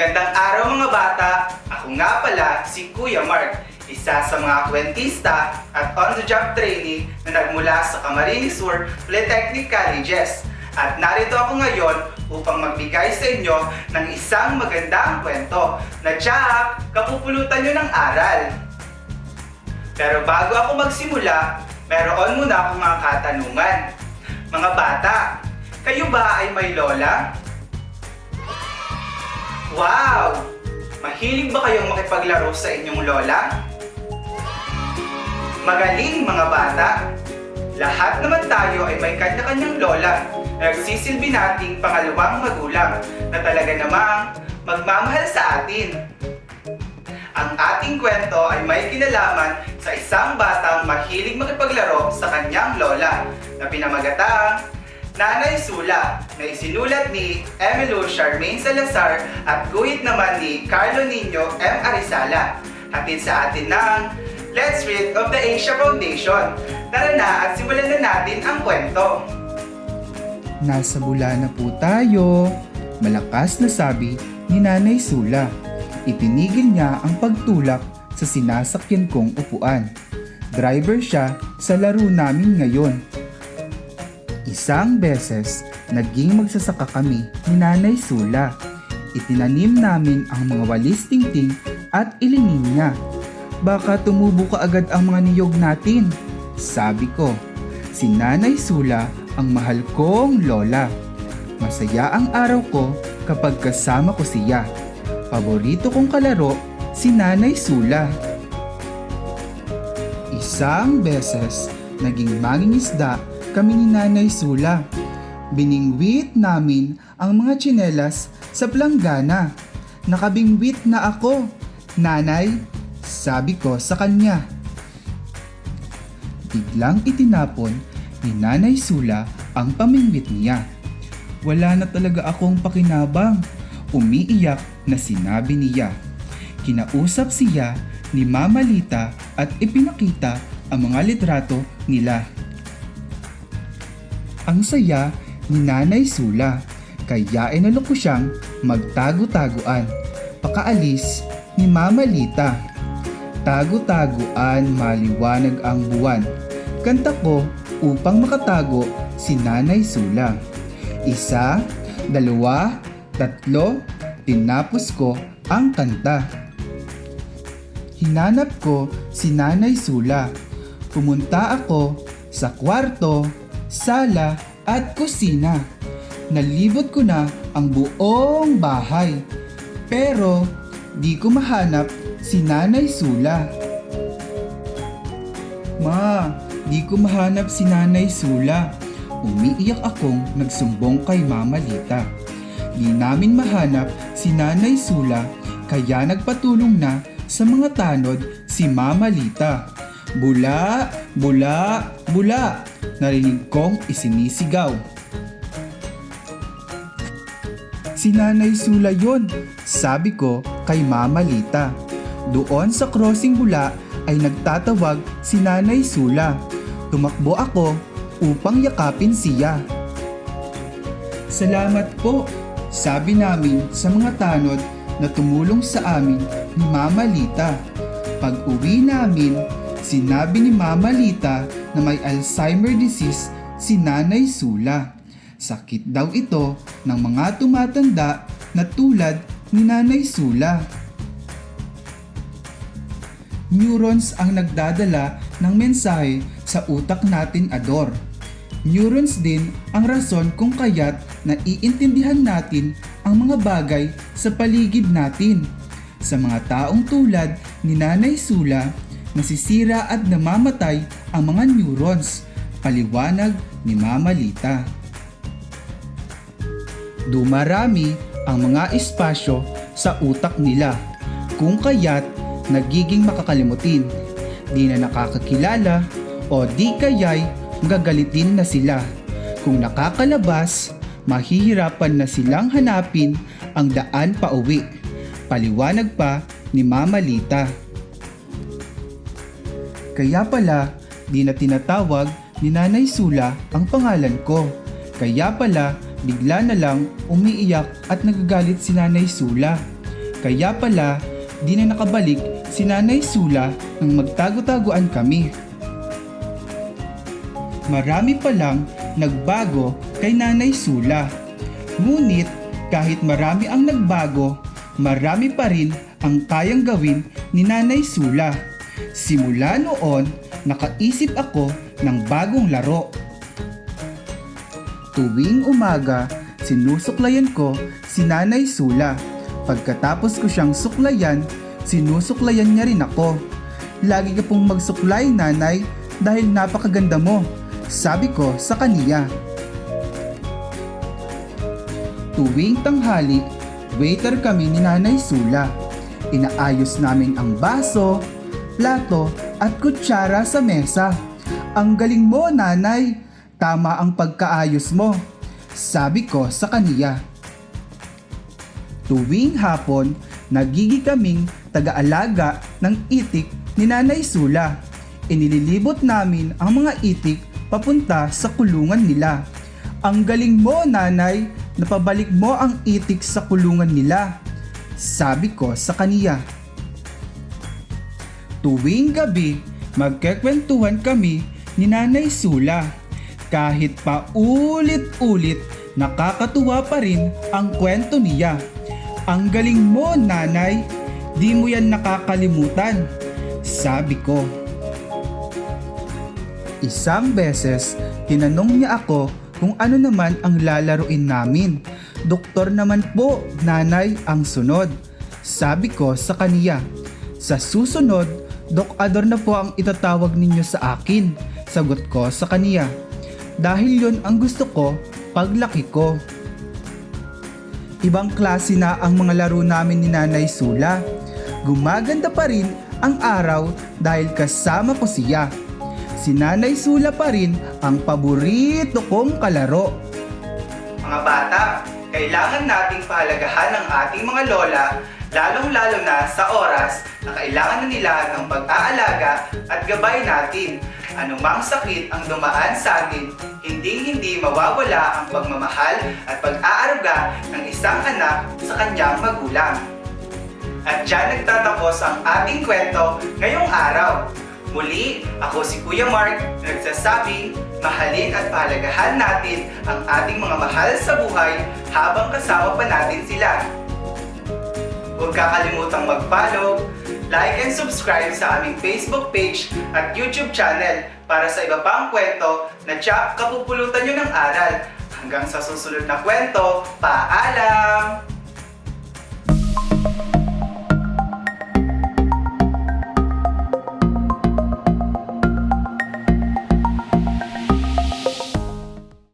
Magandang araw mga bata! Ako nga pala si Kuya Mark, isa sa mga kwentista at on-the-job trainee na nagmula sa Camarines Sur Polytechnic Colleges. At narito ako ngayon upang magbigay sa inyo ng isang magandang kwento na tiyak kapupulutan nyo ng aral. Pero bago ako magsimula, meron muna akong mga katanungan. Mga bata, kayo ba ay may lola? Wow! Mahilig ba kayong makipaglaro sa inyong lola? Magaling mga bata! Lahat naman tayo ay may kanya-kanyang lola na nagsisilbi nating pangalawang magulang na talaga namang magmamahal sa atin. Ang ating kwento ay may kinalaman sa isang batang mahilig makipaglaro sa kanyang lola na pinamagatang Nanay Sula na isinulat ni Emilio Charmaine Salazar at guhit naman ni Carlo Nino M. Arizala. Hatid sa atin ng Let's Read of the Asia Foundation. Tara na at simulan na natin ang kwento. Nasa bula na po tayo, malakas na sabi ni Nanay Sula. Itinigil niya ang pagtulak sa sinasakyan kong upuan. Driver siya sa laro namin ngayon. Isang beses, naging magsasaka kami ni Nanay Sula. Itinanim namin ang mga walis tingting at ilinim niya. Baka tumubo ka agad ang mga niyog natin, sabi ko. Si Nanay Sula ang mahal kong lola. Masaya ang araw ko kapag kasama ko siya. Paborito kong kalaro, si Nanay Sula. Isang beses, naging mangingisda kami ni Nanay Sula. Biningwit namin ang mga tsinelas sa planggana. Nakabingwit na ako, Nanay, sabi ko sa kanya. Biglang itinapon ni Nanay Sula ang pamingwit niya. Wala na talaga akong pakinabang, umiiyak na sinabi niya. Kinausap siya ni Mama Lita at ipinakita ang mga litrato nila. Ang saya ni Nanay Sula, kaya inalok ko siyang magtago-taguan. Pakaalis ni Mama Lita. Tago-taguan, maliwanag ang buwan. Kanta ko upang makatago si Nanay Sula. 1, 2, 3, tinapos ko ang kanta. Hinanap ko si Nanay Sula. Pumunta ako sa kwarto, sala at kusina. Nalibot ko na ang buong bahay. Pero di ko mahanap si Nanay Sula. Ma, di ko mahanap si Nanay Sula. Umiiyak akong nagsumbong kay Mama Lita. Di namin mahanap si Nanay Sula kaya nagpatulong na sa mga tanod si Mama Lita. Bula, bula, bula, narinig kong isinisigaw. Si Nanay Sula yon, sabi ko kay Mama Lita. Doon sa crossing bula ay nagtatawag si Nanay Sula. Tumakbo ako upang yakapin siya. Salamat po, sabi namin sa mga tanod na tumulong sa amin ni Mama Lita. Pag-uwi namin, sinabi ni Mama Lita na may Alzheimer disease si Nanay Sula. Sakit daw ito ng mga tumatanda na tulad ni Nanay Sula. Neurons ang nagdadala ng mensahe sa utak natin, Ador. Neurons din ang rason kung kaya't naiintindihan natin ang mga bagay sa paligid natin. Sa mga taong tulad ni Nanay Sula, nasisira at namamatay ang mga neurons, paliwanag ni Mama Lita. Dumarami ang mga espasyo sa utak nila, kung kaya't nagiging makakalimutin, di na nakakakilala o di kaya'y gagalitin na sila. Kung nakakalabas, mahihirapan na silang hanapin ang daan pa uwi, paliwanag pa ni Mama Lita. Kaya pala, di na tinatawag ni Nanay Sula ang pangalan ko. Kaya pala, bigla na lang umiiyak at nagagalit si Nanay Sula. Kaya pala, di na nakabalik si Nanay Sula nang magtago-taguan kami. Marami palang nagbago kay Nanay Sula. Ngunit kahit marami ang nagbago, marami pa rin ang kayang gawin ni Nanay Sula. Simula noon, nakaisip ako ng bagong laro. Tuwing umaga, sinusuklayan ko si Nanay Sula. Pagkatapos ko siyang suklayan, sinusuklayan niya rin ako. Lagi ka pong magsuklay, Nanay, dahil napakaganda mo, sabi ko sa kaniya. Tuwing tanghali, waiter kami ni Nanay Sula. Inaayos namin ang baso, plato at kutsara sa mesa. Ang galing mo, Nanay! Tama ang pagkaayos mo, sabi ko sa kaniya. Tuwing hapon, nagigi kaming taga-alaga ng itik ni Nanay Sula. Inililibot namin ang mga itik papunta sa kulungan nila. Ang galing mo, Nanay! Napabalik mo ang itik sa kulungan nila, sabi ko sa kaniya. Tuwing gabi, magkekwentuhan kami ni Nanay Sula. Kahit pa ulit-ulit, nakakatuwa pa rin ang kwento niya. Ang galing mo, Nanay, di mo yan nakakalimutan, sabi ko. Isang beses, tinanong niya ako kung ano naman ang lalaruin namin. Doktor naman po, Nanay, ang sunod, sabi ko sa kaniya. Sa susunod, Dokador na po ang itatawag ninyo sa akin, sagot ko sa kaniya. Dahil yon ang gusto ko paglaki ko. Ibang klase na ang mga laro namin ni Nanay Sula. Gumaganda pa rin ang araw dahil kasama ko siya. Si Nanay Sula pa rin ang paborito kong kalaro. Mga bata, kailangan nating pahalagahan ang ating mga lola, lalong-lalo na sa oras na kailangan na nila ng pag-aalaga at gabay natin. Anumang sakit ang dumaan sa atin, hindi mawawala ang pagmamahal at pag-aaruga ng isang anak sa kanyang magulang. At dyan nagtatapos ang ating kwento ngayong araw. Muli, ako si Kuya Mark na nagsasabing mahalin at pahalagahan natin ang ating mga mahal sa buhay habang kasama pa natin sila. Huwag kakalimutang mag-follow, like and subscribe sa aming Facebook page at YouTube channel para sa iba pang kwento na tiyak kapupulutan nyo ng aral. Hanggang sa susunod na kwento, paalam!